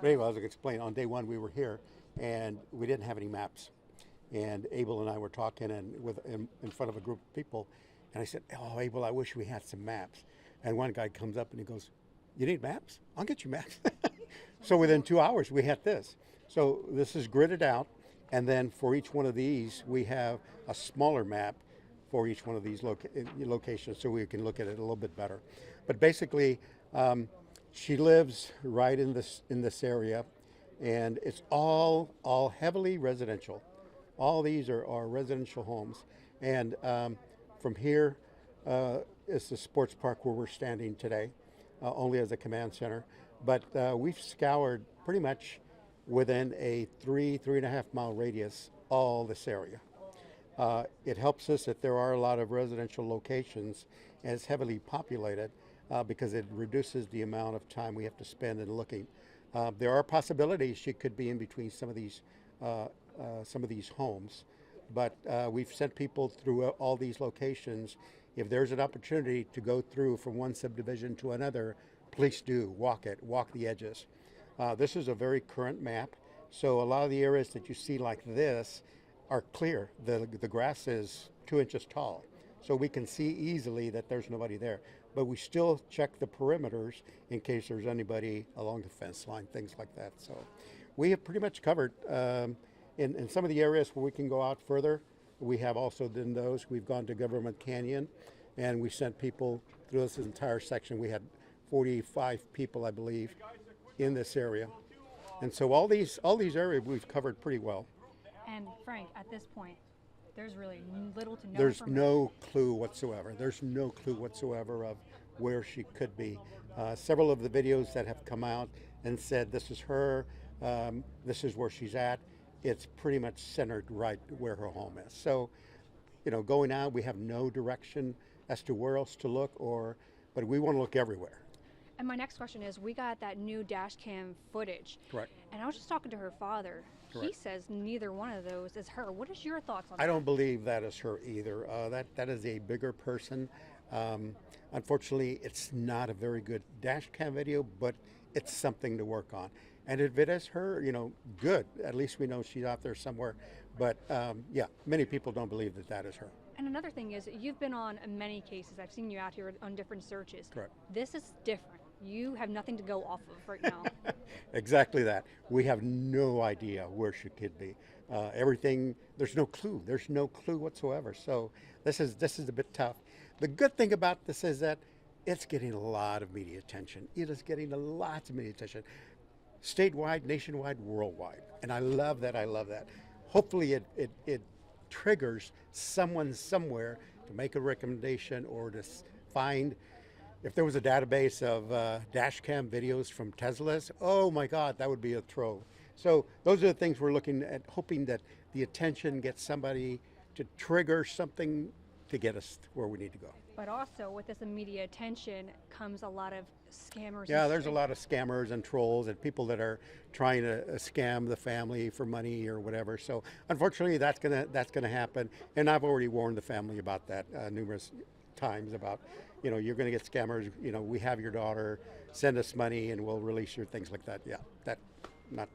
But anyway, I was going to explain, on day one we were here and we didn't have any maps. And Abel and I were talking and in front of a group of people. And I said, oh, Abel, I wish we had some maps. And one guy comes up and he goes, you need maps? I'll get you maps. So within 2 hours we had this. So this is gridded out. And then for each one of these, we have a smaller map for each one of these locations so we can look at it a little bit better. But basically, she lives right in this area, and it's all heavily residential. All these are residential homes. And from here is the sports park where we're standing today, only as a command center. But we've scoured pretty much within a 3.5 mile radius, all this area. It helps us that there are a lot of residential locations and it's heavily populated because it reduces the amount of time we have to spend in looking. There are possibilities she could be in between some of these homes, but we've sent people through all these locations. If there's an opportunity to go through from one subdivision to another, please do walk the edges. This is a very current map, so a lot of the areas that you see like this are clear. The grass is 2 inches tall, so we can see easily that there's nobody there. But we still check the perimeters in case there's anybody along the fence line, things like that. So we have pretty much covered. In some of the areas where we can go out further, we have also done those. We've gone to Government Canyon, and we sent people through this entire section. We had 45 people, I believe, in this area. And so all these areas we've covered pretty well. And Frank, at this point, there's really little to know. There's no clue whatsoever. There's no clue whatsoever of where she could be. Several of the videos that have come out and said this is her, this is where she's at, it's pretty much centered right where her home is. So, going out, we have no direction as to where else to look, but we want to look everywhere. And my next question is, we got that new dash cam footage. Correct. And I was just talking to her father. Correct. He says neither one of those is her. What is your thoughts on that? I don't believe that is her either. That is a bigger person. Unfortunately, it's not a very good dash cam video, but it's something to work on. And if it is her, good. At least we know she's out there somewhere. But yeah, many people don't believe that is her. And another thing is, you've been on many cases. I've seen you out here on different searches. Correct. This is different. You have nothing to go off of right now. Exactly that. We have no idea where she could be. Everything, there's no clue. There's no clue whatsoever. So this is a bit tough. The good thing about this is that it's getting a lot of media attention. It is getting lots of media attention. Statewide, nationwide, worldwide. And I love that. Hopefully it triggers someone somewhere to make a recommendation or to find. If there was a database of dash cam videos from Teslas, oh my God, that would be a trove. So those are the things we're looking at, hoping that the attention gets somebody to trigger something to get us where we need to go. But also, with this media attention comes a lot of scammers. Yeah, there's a lot of scammers and trolls and people that are trying to scam the family for money or whatever. So unfortunately, that's gonna happen. And I've already warned the family about that numerous times about, you're going to get scammers. We have your daughter, send us money and we'll release your things like that. Yeah, not.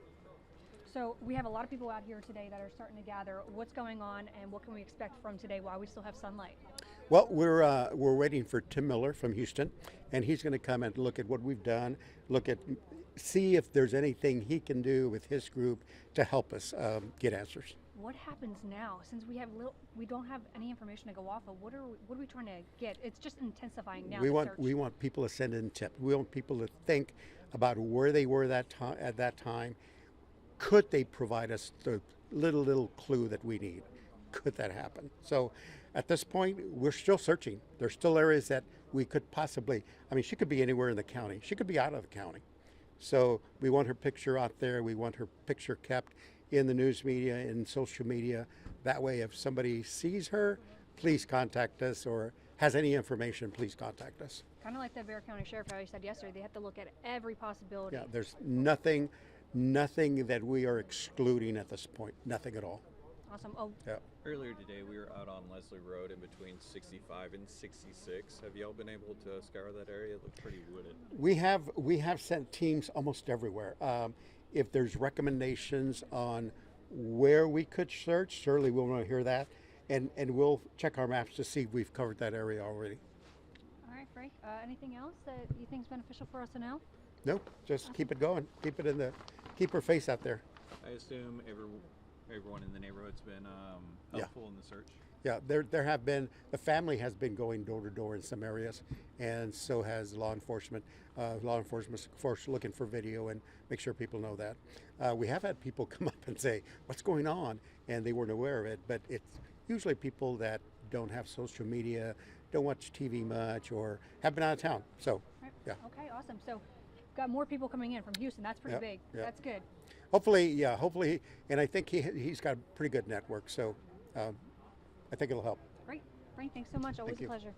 So we have a lot of people out here today that are starting to gather. What's going on and what can we expect from today while we still have sunlight? Well, we're waiting for Tim Miller from Houston, and he's going to come and look at what we've done, see if there's anything he can do with his group to help us get answers. What happens now, since we don't have any information to go off of? What are we trying to get? It's just intensifying now. We want people to send in tips. We want people to think about where they were at that time. Could they provide us the little clue that we need? Could that happen? So at this point, we're still searching. There's still areas that we could possibly, she could be anywhere in the county. She could be out of the county. So we want her picture out there. We want her picture kept in the news media, in social media. That way, if somebody sees her, please contact us, or has any information, please contact us. Kind of like the Bexar County Sheriff, how he said yesterday, they have to look at every possibility. Yeah, there's nothing that we are excluding at this point, nothing at all. Awesome. Oh, Yeah. Earlier today, we were out on Leslie Road in between 65 and 66. Have y'all been able to scour that area? It looks pretty wooded. We have sent teams almost everywhere. If there's recommendations on where we could search, certainly we'll want to hear that, and we'll check our maps to see if we've covered that area already. all right, Frank. Anything else that you think is beneficial for us to know? No, just keep it going. Keep her face out there. I assume everyone in the neighborhood's been helpful in the search. Yeah, there have been, the family has been going door to door in some areas, and so has law enforcement. Law enforcement, of course, looking for video and make sure people know that. We have had people come up and say, what's going on? And they weren't aware of it, but it's usually people that don't have social media, don't watch TV much, or have been out of town. So, Right. yeah. Okay, awesome. So, got more people coming in from Houston. That's pretty Yeah, big. yeah. That's good. Hopefully, and I think he's got a pretty good network, so I think it'll help. Great. Frank, thanks so much. Always Thank you. a pleasure.